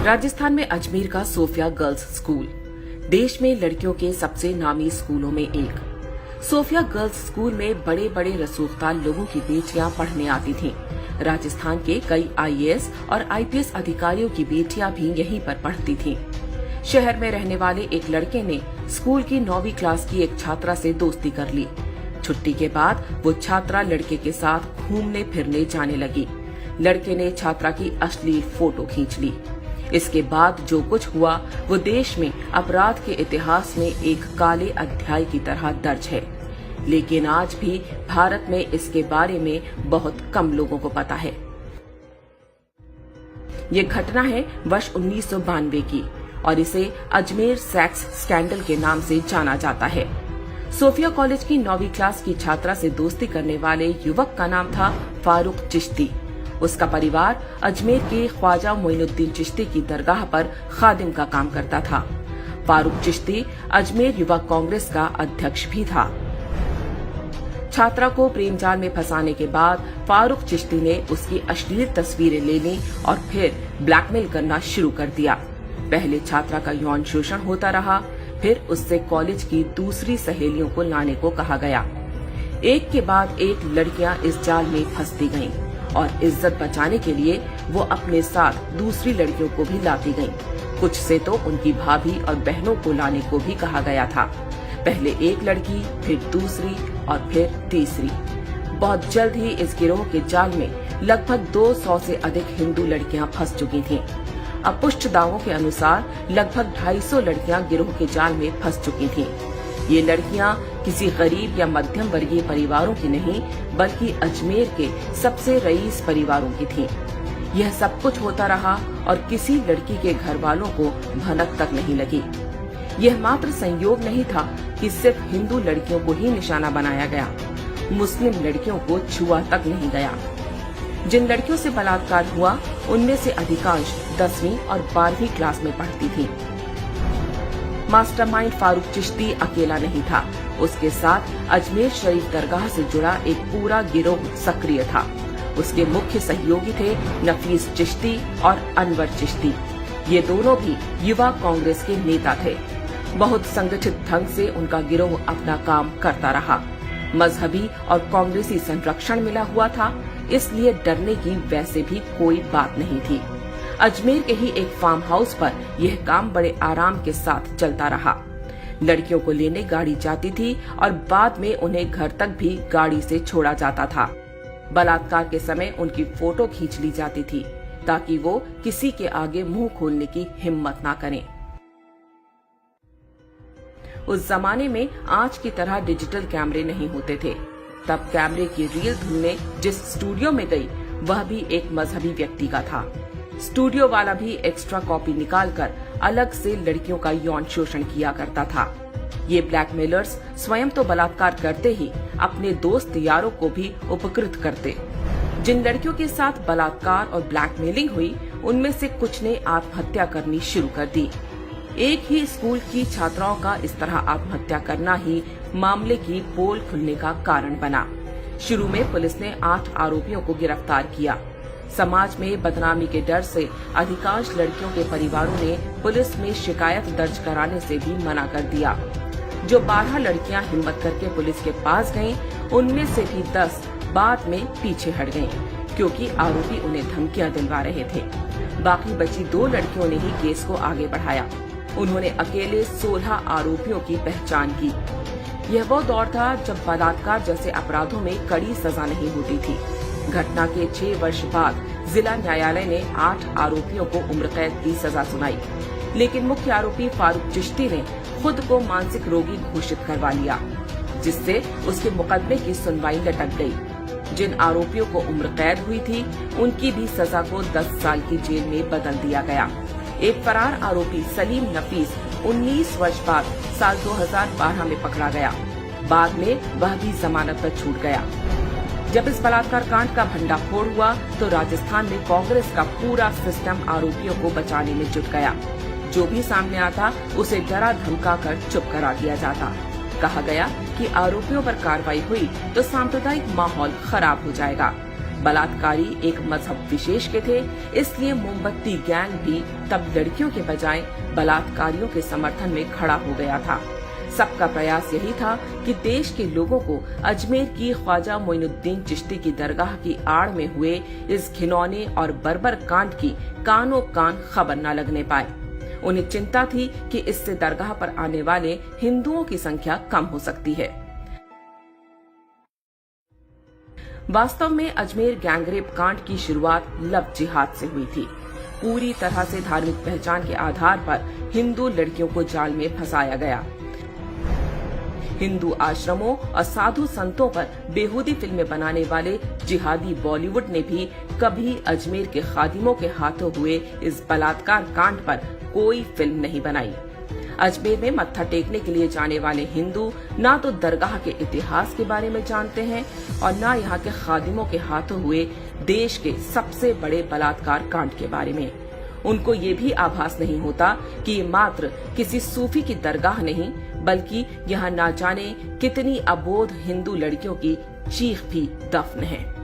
राजस्थान में अजमेर का Sophia girls school देश में लड़कियों के सबसे नामी स्कूलों में एक। सोफिया गर्ल्स स्कूल में बड़े बड़े रसूखदार लोगों की बेटियां पढ़ने आती थीं। राजस्थान के कई आईएएस और आईपीएस अधिकारियों की बेटियां भी यहीं पर पढ़ती थीं। शहर में रहने वाले एक लड़के ने स्कूल की 9वीं क्लास की एक छात्रा से दोस्ती कर ली। छुट्टी के बाद वो छात्रा लड़के के साथ घूमने फिरने जाने लगी। लड़के ने छात्रा की अश्लील फोटो खींच ली। इसके बाद जो कुछ हुआ वो देश में अपराध के इतिहास में एक काले अध्याय की तरह दर्ज है, लेकिन आज भी भारत में इसके बारे में बहुत कम लोगों को पता है। ये घटना है वर्ष 1992 की और इसे अजमेर सेक्स स्कैंडल के नाम से जाना जाता है। सोफिया कॉलेज की 9वीं क्लास की छात्रा से दोस्ती करने वाले युवक का नाम था फारूक चिश्ती। उसका परिवार अजमेर के ख्वाजा मोइनुद्दीन चिश्ती की दरगाह पर खादिम का काम करता था। फारूक चिश्ती अजमेर युवा कांग्रेस का अध्यक्ष भी था। छात्रा को प्रेम जाल में फंसाने के बाद फारूक चिश्ती ने उसकी अश्लील तस्वीरें ले ली और फिर ब्लैकमेल करना शुरू कर दिया। पहले छात्रा का यौन शोषण होता रहा, फिर उससे कॉलेज की दूसरी सहेलियों को लाने को कहा गया। एक के बाद एक लड़कियां इस जाल में फंसती गईं और इज्जत बचाने के लिए वो अपने साथ दूसरी लड़कियों को भी लाती गईं। कुछ से तो उनकी भाभी और बहनों को लाने को भी कहा गया था। पहले एक लड़की, फिर दूसरी और फिर तीसरी। बहुत जल्द ही इस गिरोह के जाल में लगभग 200 से अधिक हिंदू लड़कियां फंस चुकी थीं। अब पुष्ट दावों के अनुसार लगभग 250 लड़कियां गिरोह के जाल में फंस चुकी थीं। ये लड़कियां किसी गरीब या मध्यम वर्गीय परिवारों की नहीं, बल्कि अजमेर के सबसे रईस परिवारों की थीं। यह सब कुछ होता रहा और किसी लड़की के घर वालों को भनक तक नहीं लगी। यह मात्र संयोग नहीं था कि सिर्फ हिंदू लड़कियों को ही निशाना बनाया गया, मुस्लिम लड़कियों को छुआ तक नहीं गया। जिन लड़कियों से बलात्कार हुआ उनमें से अधिकांश 10वीं और 12वीं क्लास में पढ़ती थीं। मास्टरमाइंड फारूक चिश्ती अकेला नहीं था, उसके साथ अजमेर शरीफ दरगाह से जुड़ा एक पूरा गिरोह सक्रिय था। उसके मुख्य सहयोगी थे नफीस चिश्ती और अनवर चिश्ती। ये दोनों भी युवा कांग्रेस के नेता थे। बहुत संगठित ढंग से उनका गिरोह अपना काम करता रहा। मजहबी और कांग्रेसी संरक्षण मिला हुआ था, इसलिए डरने की वैसे भी कोई बात नहीं थी। अजमेर के ही एक फार्म हाउस पर यह काम बड़े आराम के साथ चलता रहा। लड़कियों को लेने गाड़ी जाती थी और बाद में उन्हें घर तक भी गाड़ी से छोड़ा जाता था। बलात्कार के समय उनकी फोटो खींच ली जाती थी ताकि वो किसी के आगे मुंह खोलने की हिम्मत ना करें। उस जमाने में आज की तरह डिजिटल कैमरे नहीं होते थे। तब कैमरे की रील धुलने जिस स्टूडियो में गई वह भी एक मजहबी व्यक्ति का था। स्टूडियो वाला भी एक्स्ट्रा कॉपी निकालकर अलग से लड़कियों का यौन शोषण किया करता था। ये ब्लैकमेलर्स स्वयं तो बलात्कार करते ही अपने दोस्त यारों को भी उपकृत करते। जिन लड़कियों के साथ बलात्कार और ब्लैकमेलिंग हुई उनमें से कुछ ने आत्महत्या करनी शुरू कर दी। एक ही स्कूल की छात्राओं का इस तरह आत्महत्या करना ही मामले की पोल खुलने का कारण बना। शुरू में पुलिस ने 8 आरोपियों को गिरफ्तार किया। समाज में बदनामी के डर से अधिकांश लड़कियों के परिवारों ने पुलिस में शिकायत दर्ज कराने से भी मना कर दिया। जो 12 लड़कियां हिम्मत करके पुलिस के पास गईं, उनमें से भी 10 बाद में पीछे हट गईं, क्योंकि आरोपी उन्हें धमकियां दिलवा रहे थे। बाकी बची 2 लड़कियों ने ही केस को आगे बढ़ाया। उन्होंने अकेले 16 आरोपियों की पहचान की। यह वो दौर था जब बलात्कार जैसे अपराधों में कड़ी सजा नहीं होती थी। घटना के 6 वर्ष बाद जिला न्यायालय ने 8 आरोपियों को उम्र कैद की सजा सुनाई, लेकिन मुख्य आरोपी फारूक चिश्ती ने खुद को मानसिक रोगी घोषित करवा लिया, जिससे उसके मुकदमे की सुनवाई लटक गई। जिन आरोपियों को उम्र कैद हुई थी उनकी भी सजा को 10 साल की जेल में बदल दिया गया। एक फरार आरोपी सलीम नफीस 19 वर्ष बाद साल 2012 में पकड़ा गया। बाद में वह भी जमानत पर छूट गया। जब इस बलात्कार कांड का भंडाफोड़ हुआ तो राजस्थान में कांग्रेस का पूरा सिस्टम आरोपियों को बचाने में जुट गया। जो भी सामने आता उसे डरा धमका कर चुप करा दिया जाता। कहा गया कि आरोपियों पर कार्रवाई हुई तो सांप्रदायिक माहौल खराब हो जाएगा। बलात्कारी एक मजहब विशेष के थे, इसलिए मोमबत्ती गैंग भी तब लड़कियों के बजाय बलात्कारियों के समर्थन में खड़ा हो गया था। सबका प्रयास यही था कि देश के लोगों को अजमेर की ख्वाजा मोइनुद्दीन चिश्ती की दरगाह की आड़ में हुए इस घिनौने और बर्बर कांड की कानों कान खबर न लगने पाए। उन्हें चिंता थी कि इससे दरगाह पर आने वाले हिंदुओं की संख्या कम हो सकती है। वास्तव में अजमेर गैंगरेप कांड की शुरुआत लव जिहाद से हुई थी। पूरी तरह से धार्मिक पहचान के आधार पर हिंदू लड़कियों को जाल में फंसाया गया। हिंदू आश्रमों और साधु संतों पर बेहूदी फिल्में बनाने वाले जिहादी बॉलीवुड ने भी कभी अजमेर के खादिमों के हाथों हुए इस बलात्कार कांड पर कोई फिल्म नहीं बनाई। अजमेर में मत्था टेकने के लिए जाने वाले हिंदू ना तो दरगाह के इतिहास के बारे में जानते हैं और ना यहाँ के खादिमों के हाथों हुए देश के सबसे बड़े बलात्कार कांड के बारे में। उनको ये भी आभास नहीं होता कि ये मात्र किसी सूफी की दरगाह नहीं, बल्कि यहाँ ना जाने कितनी अबोध हिंदू लड़कियों की चीख भी दफन है।